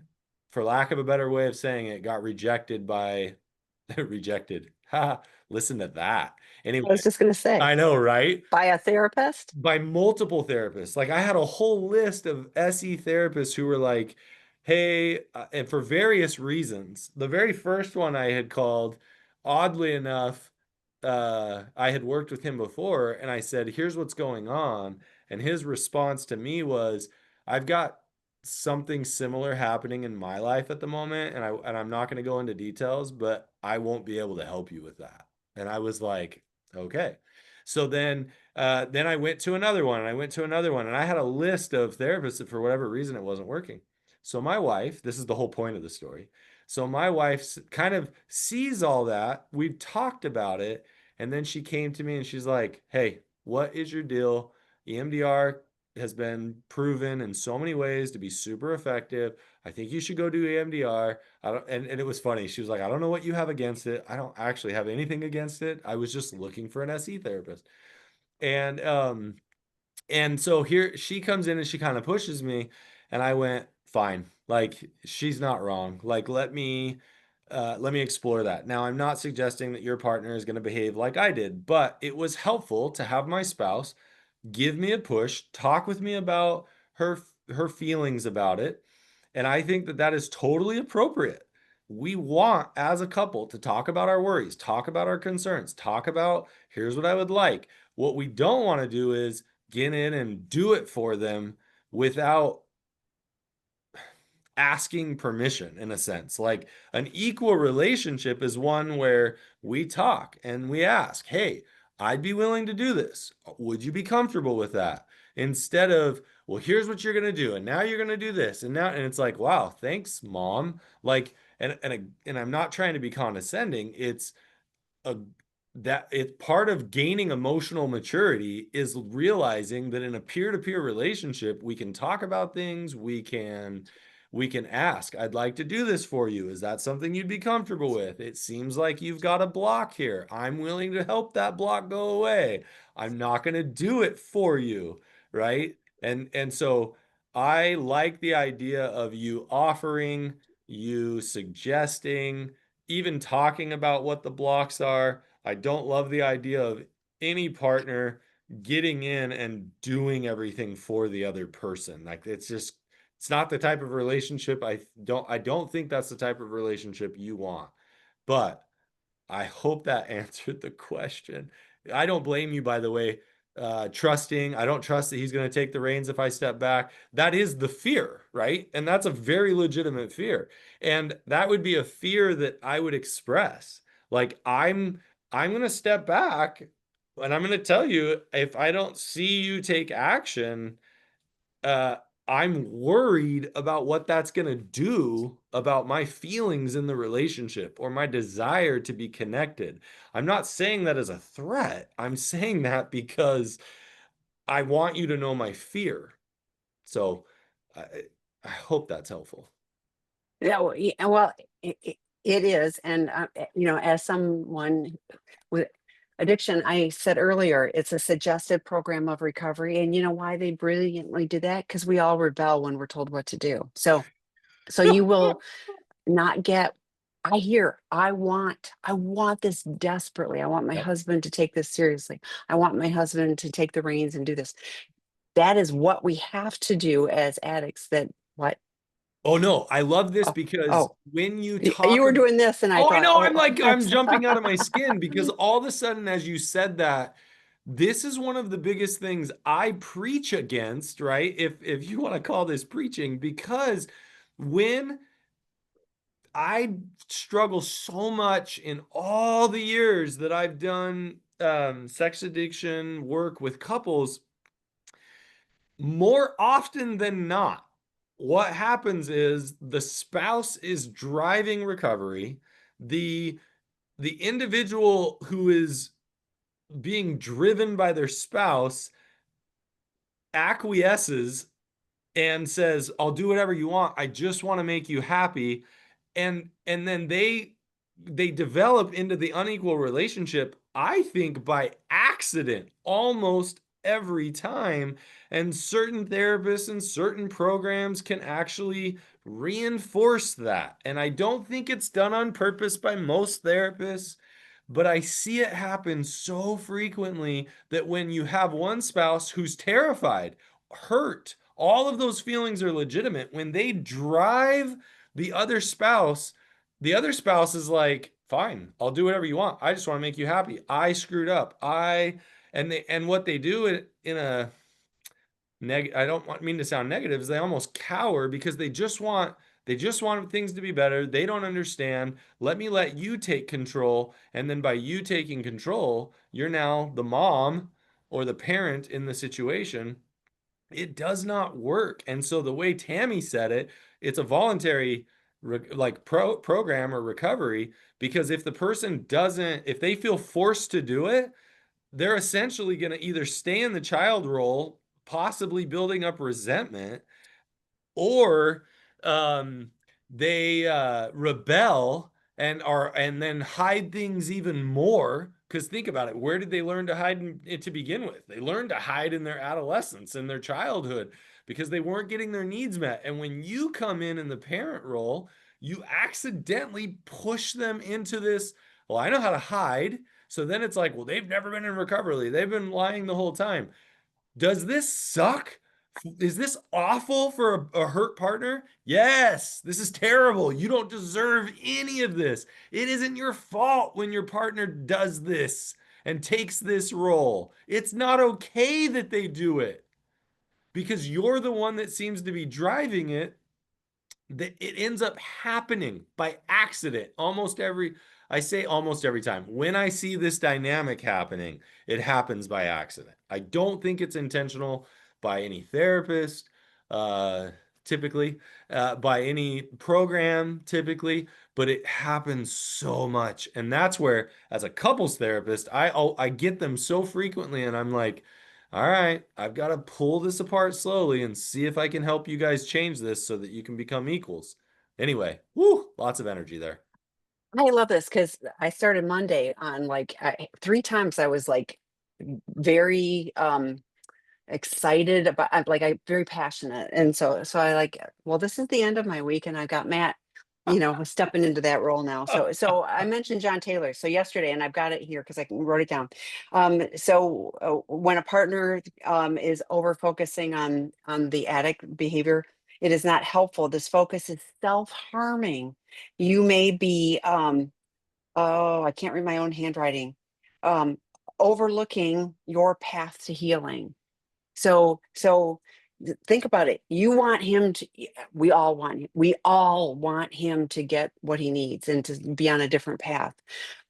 for lack of a better way of saying it, got rejected by rejected. Ha, listen to that. Anyway, I was just going to say, I know, right? by a therapist. By multiple therapists. Like I had a whole list of SE therapists who were like, "Hey," and for various reasons. The very first one I had called, oddly enough, I had worked with him before, and I said, "Here's what's going on." And his response to me was, "I've got something similar happening in my life at the moment, and I'm not going to go into details, but I won't be able to help you with that." And I was like, "Okay." So then I went to another one and I went to another one and I had a list of therapists that for whatever reason it wasn't working. So my wife, this is the whole point of the story. So my wife kind of sees all that. We've talked about it. And then she came to me and she's like, "Hey, what is your deal? EMDR has been proven in so many ways to be super effective. I think you should go do EMDR." And it was funny. She was like, "I don't know what you have against it. I don't actually have anything against it. I was just looking for an SE therapist." And and so here she comes in and she kind of pushes me and I went, "Fine. Like she's not wrong. Like let me explore that." Now, I'm not suggesting that your partner is going to behave like I did, but it was helpful to have my spouse give me a push, talk with me about her feelings about it, and I think that that is totally appropriate. We want as a couple to talk about our worries, talk about our concerns, talk about here's what I would like. What we don't want to do is get in and do it for them without asking permission, in a sense. Like an equal relationship is one where we talk and we ask, "Hey, I'd be willing to do this. Would you be comfortable with that?" Instead of, "Well, here's what you're going to do. And now you're going to do this." And it's like, "Wow, thanks, mom." Like, and I'm not trying to be condescending. It's a that it's part of gaining emotional maturity is realizing that in a peer-to-peer relationship we can talk about things, we can ask, "I'd like to do this for you. Is that something you'd be comfortable with? It seems like you've got a block here. I'm willing to help that block go away. I'm not going to do it for you." Right? And so I like the idea of you offering, you suggesting, even talking about what the blocks are. I don't love the idea of any partner getting in and doing everything for the other person. Like it's not the type of relationship I don't think that's the type of relationship you want. But I hope that answered the question. I don't blame you, by the way. Trusting, I don't trust that he's going to take the reins if I step back. That is the fear, right? And that's a very legitimate fear. And that would be a fear that I would express. Like I'm going to step back and I'm going to tell you if I don't see you take action, uh, I'm worried about what that's going to do about my feelings in the relationship or my desire to be connected. I'm not saying that as a threat. I'm saying that because I want you to know my fear. So I, I hope that's helpful. Yeah, well, it is. And, as someone with addiction, I said earlier, it's a suggestive program of recovery. And you know why they brilliantly do that? Because we all rebel when we're told what to do. So you will not get, I want this desperately. I want my Yep. husband to take this seriously. I want my husband to take the reins and do this. That is what we have to do as addicts. That what? Oh no, I love this Oh, because oh, when you you talk were about, doing this, and I oh, I thought, know, oh, I'm I'm sorry. jumping out of my skin because all of a sudden, as you said that, this is one of the biggest things I preach against, right? If you want to call this preaching, because when I struggle so much in all the years that I've done sex addiction work with couples, more often than not, what happens is the spouse is driving recovery. The the individual who is being driven by their spouse, acquiesces and says, I'll do whatever you want. I just want to make you happy. And then they develop into the unequal relationship, I think by accident almost every time. And certain therapists and certain programs can actually reinforce that. And I don't think it's done on purpose by most therapists, but I see it happen so frequently that when you have one spouse who's terrified, hurt, all of those feelings are legitimate. When they drive the other spouse is like, fine, I'll do whatever you want. I just want to make you happy. I screwed up. And what they do in a I don't mean to sound negative, is they almost cower because they just want things to be better. They don't understand. Let you take control. And then by you taking control, you're now the mom or the parent in the situation. It does not work. And so the way Tammy said it, it's a voluntary program or recovery, because if the person doesn't, if they feel forced to do it, they're essentially going to either stay in the child role, possibly building up resentment, or um, they rebel and then hide things even more. Because think about it, where did they learn to hide it to begin with? They learned to hide in their adolescence and their childhood because they weren't getting their needs met. And when you come in the parent role, you accidentally push them into this. Well, I know how to hide. So then it's like, well, they've never been in recovery. They've been lying the whole time. Does this suck? Is this awful for a hurt partner? Yes, this is terrible. You don't deserve any of this. It isn't your fault when your partner does this and takes this role. It's not okay that they do it because you're the one that seems to be driving it. That it ends up happening by accident I say almost every time when I see this dynamic happening, it happens by accident. I don't think it's intentional by any therapist, uh typically, by any program typically, but it happens so much. And that's where, as a couples therapist, I get them so frequently, and I'm like, all right, I've got to pull this apart slowly and see if I can help you guys change this so that you can become equals. Anyway, whoo, lots of energy there. I love this because I started Monday on like 3 times I was like very excited about, I'm very passionate. And so I like, well, this is the end of my week and I've got Matt, stepping into that role now. So I mentioned John Taylor. So yesterday, and I've got it here because I wrote it down. When a partner is over focusing on the addict behavior, it is not helpful. This focus is self-harming. You may be oh, I can't read my own handwriting. Um, Overlooking your path to healing. So think about it. You want him to, we all want him to get what he needs and to be on a different path.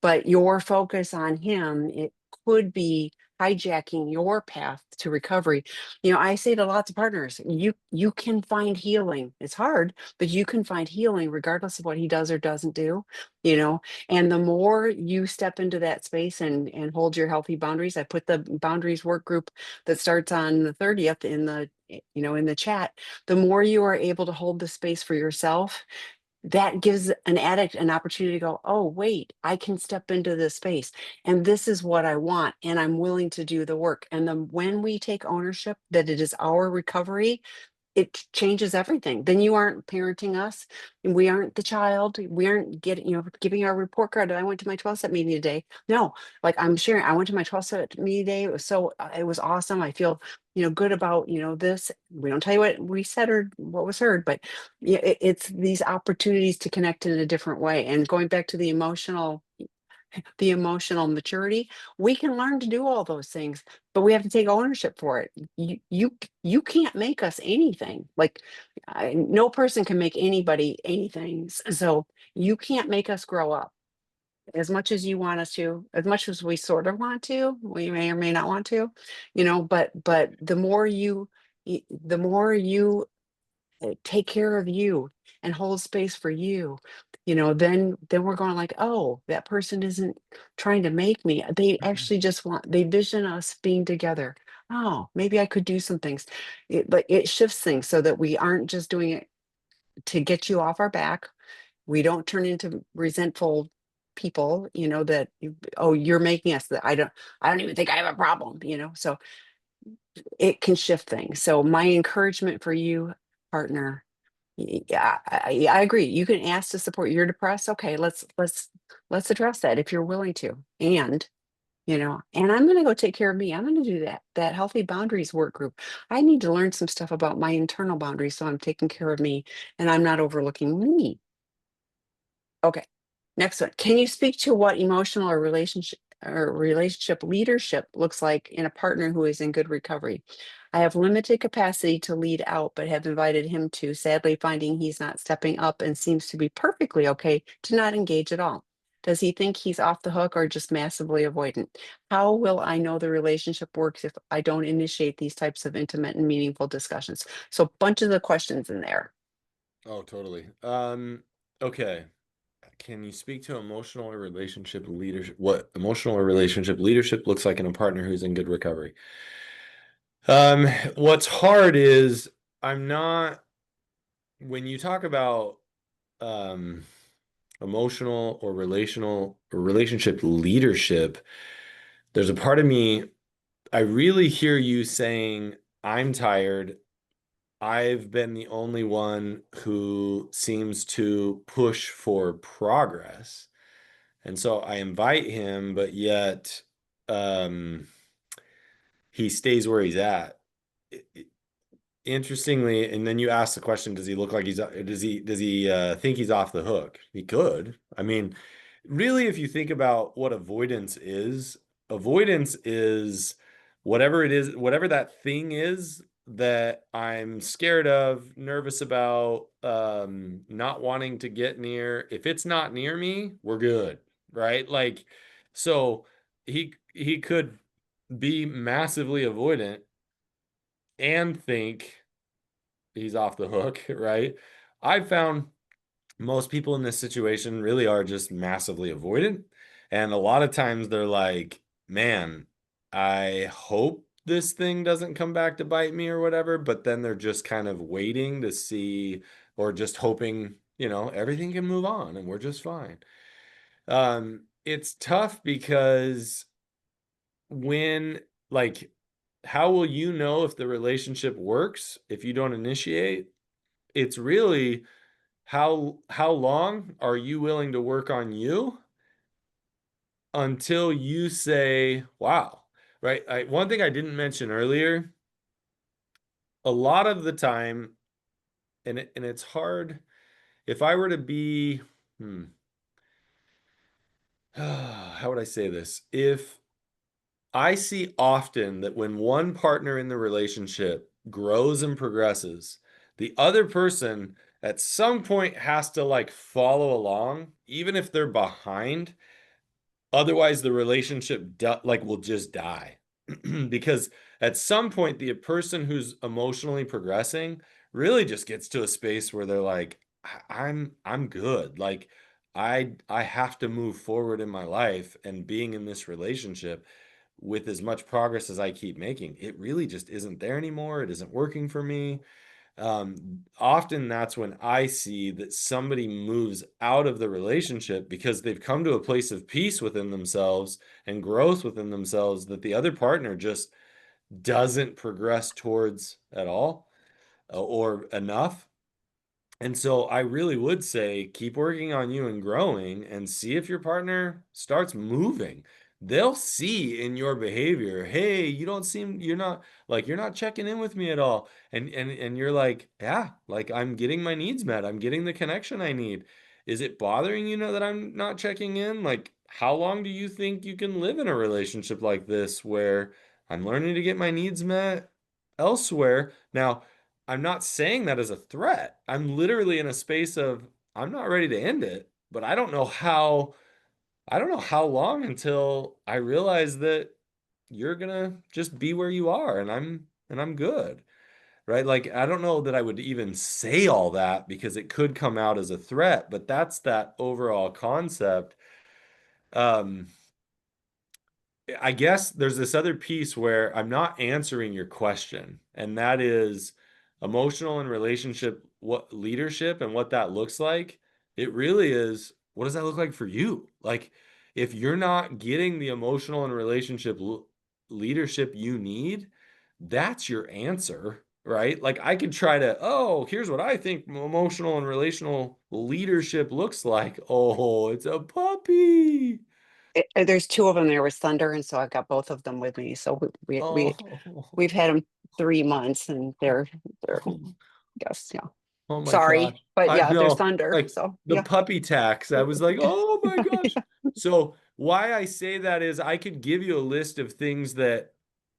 But your focus on him, it could be hijacking your path to recovery. I say to lots of partners, you can find healing. It's hard, but you can find healing regardless of what he does or doesn't do, you know. And the more you step into that space and hold your healthy boundaries, I put the boundaries work group that starts on the 30th in the chat. The more you are able to hold the space for yourself, that gives an addict an opportunity to go, oh, wait, I can step into this space and this is what I want. And I'm willing to do the work. And then when we take ownership that it is our recovery, it changes everything. Then you aren't parenting us, and we aren't the child. We aren't giving our report card. I went to my 12-step meeting today. No, like I'm sharing. I went to my 12-step meeting today. It was awesome. I feel good about this. We don't tell you what we said or what was heard, but yeah, it's these opportunities to connect in a different way. And going back to the emotional maturity, we can learn to do all those things, but we have to take ownership for it. You can't make us anything. Like no person can make anybody anything. So you can't make us grow up as much as you want us to, as much as we sort of want to. We may or may not want to, but the more you take care of you and hold space for you, then we're going like, oh, that person isn't trying to make me. They actually just they vision us being together. Oh, maybe I could do some things. But it shifts things so that we aren't just doing it to get you off our back. We don't turn into resentful people, that oh, you're making us that I don't even think I have a problem, so it can shift things. So my encouragement for you, partner, yeah, I agree. You can ask to support. You're depressed. Okay, let's address that if you're willing to. And I'm going to go take care of me. I'm going to do that healthy boundaries work group. I need to learn some stuff about my internal boundaries so I'm taking care of me and I'm not overlooking me. Okay. Next one. Can you speak to what emotional or relationship leadership looks like in a partner who is in good recovery? I have limited capacity to lead out, but have invited him to, sadly finding he's not stepping up and seems to be perfectly okay to not engage at all. Does he think he's off the hook or just massively avoidant? How will I know the relationship works if I don't initiate these types of intimate and meaningful discussions? So, bunches of questions in there. Oh, totally. Okay. Can you speak to emotional or relationship leadership? What emotional or relationship leadership looks like in a partner who's in good recovery? Um, what's hard is I'm not, when you talk about um emotional or relational or relationship leadership, there's a part of me, I really hear you saying, I'm tired. I've been the only one who seems to push for progress. And so I invite him, but yet um, he stays where he's at. Interestingly, and then you ask the question, does he look like does he think he's off the hook? He could. I mean, really, if you think about what avoidance is whatever it is, whatever that thing is that I'm scared of, nervous about, not wanting to get near. If it's not near me, we're good, right? Like, so he could be massively avoidant and think he's off the hook, right? I've found most people in this situation really are just massively avoidant. And a lot of times they're like, man, I hope this thing doesn't come back to bite me or whatever. But then they're just kind of waiting to see or just hoping, everything can move on and we're just fine. It's tough because when, like, how will you know if the relationship works if you don't initiate? It's really how long are you willing to work on you until you say, wow, right? One thing I didn't mention earlier, a lot of the time, and it's hard if I were to be, how would I say this? If I see often that when one partner in the relationship grows and progresses, the other person at some point has to like follow along, even if they're behind. Otherwise, the relationship like will just die. Because at some point, the person who's emotionally progressing really just gets to a space where they're like, I'm good. Like I have to move forward in my life, and being in this relationship with as much progress as I keep making, it really just isn't there anymore. It isn't working for me. Often that's when I see that somebody moves out of the relationship because they've come to a place of peace within themselves and growth within themselves that the other partner just doesn't progress towards at all, or enough. And so I really would say keep working on you and growing and see if your partner starts moving. They'll see in your behavior, hey, you're not checking in with me at all. And you're like, yeah, like I'm getting my needs met. I'm getting the connection I need. Is it bothering you that I'm not checking in? Like, how long do you think you can live in a relationship like this where I'm learning to get my needs met elsewhere? Now, I'm not saying that as a threat. I'm literally in a space of I'm not ready to end it, but I don't know how long until I realize that you're gonna just be where you are and I'm good. right? Like, I don't know that I would even say all that because it could come out as a threat, but that's that overall concept. Um, I guess there's this other piece where I'm not answering your question, and that is emotional and relationship, what leadership and what that looks like. It really is, what does that look like for you? Like, if you're not getting the emotional and relationship leadership you need, that's your answer, right? Like, I could try to, oh, here's what I think emotional and relational leadership looks like. Oh, it's a puppy. There's two of them. There was Thunder, and so I've got both of them with me. So we've Oh. had them 3 months, and they're yes, yeah. Oh my gosh. Sorry, but I yeah, there's know. Thunder. Like So the yeah. puppy tax. I was like, oh my gosh. So why I say that is I could give you a list of things that,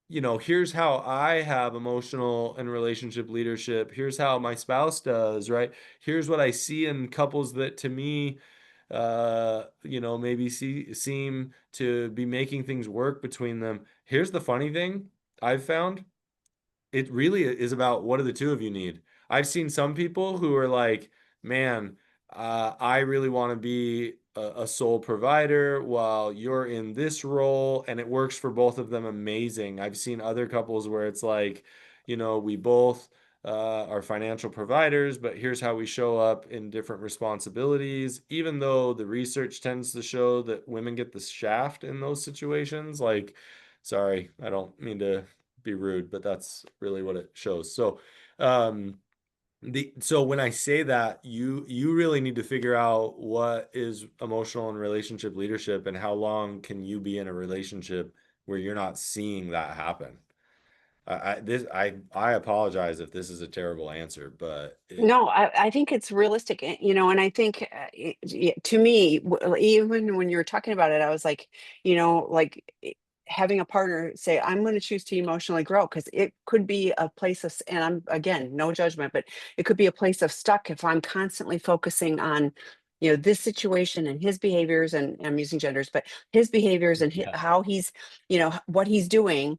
here's how I have emotional and relationship leadership. Here's how my spouse does, right? Here's what I see in couples that to me, maybe seem to be making things work between them. Here's the funny thing I've found. It really is about what do the two of you need. I've seen some people who are like, man, I really want to be a sole provider while you're in this role, and it works for both of them amazing. I've seen other couples where it's like, we both are financial providers, but here's how we show up in different responsibilities, even though the research tends to show that women get the shaft in those situations. Like, sorry, I don't mean to be rude, but that's really what it shows. So, so when I say that, you really need to figure out what is emotional and relationship leadership and how long can you be in a relationship where you're not seeing that happen. I apologize if this is a terrible answer, but No, I think it's realistic, and I think to me, even when you were talking about it, I was like, like having a partner say, I'm going to choose to emotionally grow because it could be a place of, and I'm again, no judgment, but it could be a place of stuck if I'm constantly focusing on, this situation and his behaviors, and I'm using genders, but his behaviors and yeah, how he's, what he's doing,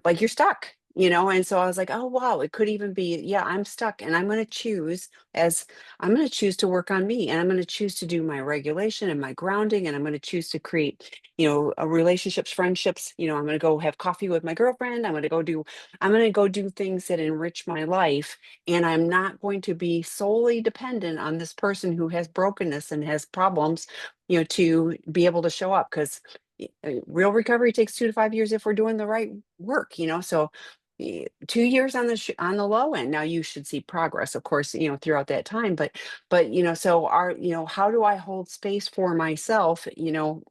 like you're stuck. And so I was like, oh wow, it could even be, yeah, I'm stuck, and I'm going to choose to work on me, and I'm going to choose to do my regulation and my grounding, and I'm going to choose to create, relationships, friendships. I'm going to go have coffee with my girlfriend. I'm going to go do things that enrich my life, and I'm not going to be solely dependent on this person who has brokenness and has problems, to be able to show up, because real recovery takes 2 to 5 years if we're doing the right work. So 2 years on on the low end. Now you should see progress, of course, throughout that time. But so how do I hold space for myself,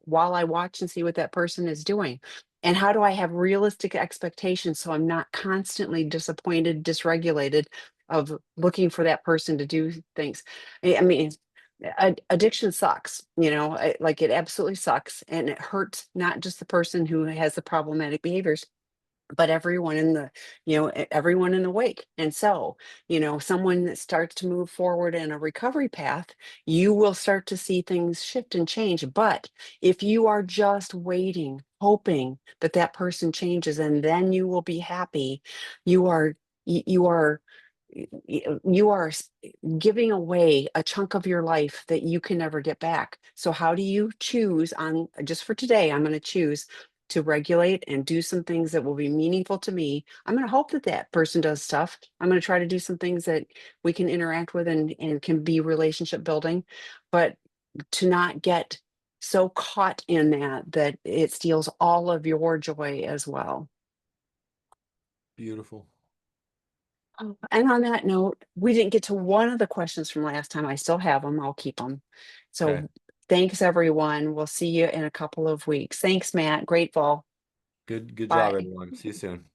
while I watch and see what that person is doing? And how do I have realistic expectations so I'm not constantly disappointed, dysregulated, of looking for that person to do things? I mean, addiction sucks, like it absolutely sucks, and it hurts not just the person who has the problematic behaviors, but everyone in the everyone in the wake. And so someone that starts to move forward in a recovery path, you will start to see things shift and change. But if you are just waiting, hoping that that person changes and then you will be happy, you are you are you are giving away a chunk of your life that you can never get back. So how do you choose on, just for today, I'm going to choose to regulate and do some things that will be meaningful to me. I'm going to hope that that person does stuff. I'm going to try to do some things that we can interact with, and can be relationship building, but to not get so caught in that it steals all of your joy as well. beautiful. Oh, and on that note, we didn't get to one of the questions from last time. I still have them. I'll keep them. Okay. So thanks, everyone. We'll see you in a couple of weeks. Thanks, Matt. Grateful. Good job, Bye. everyone. See you soon.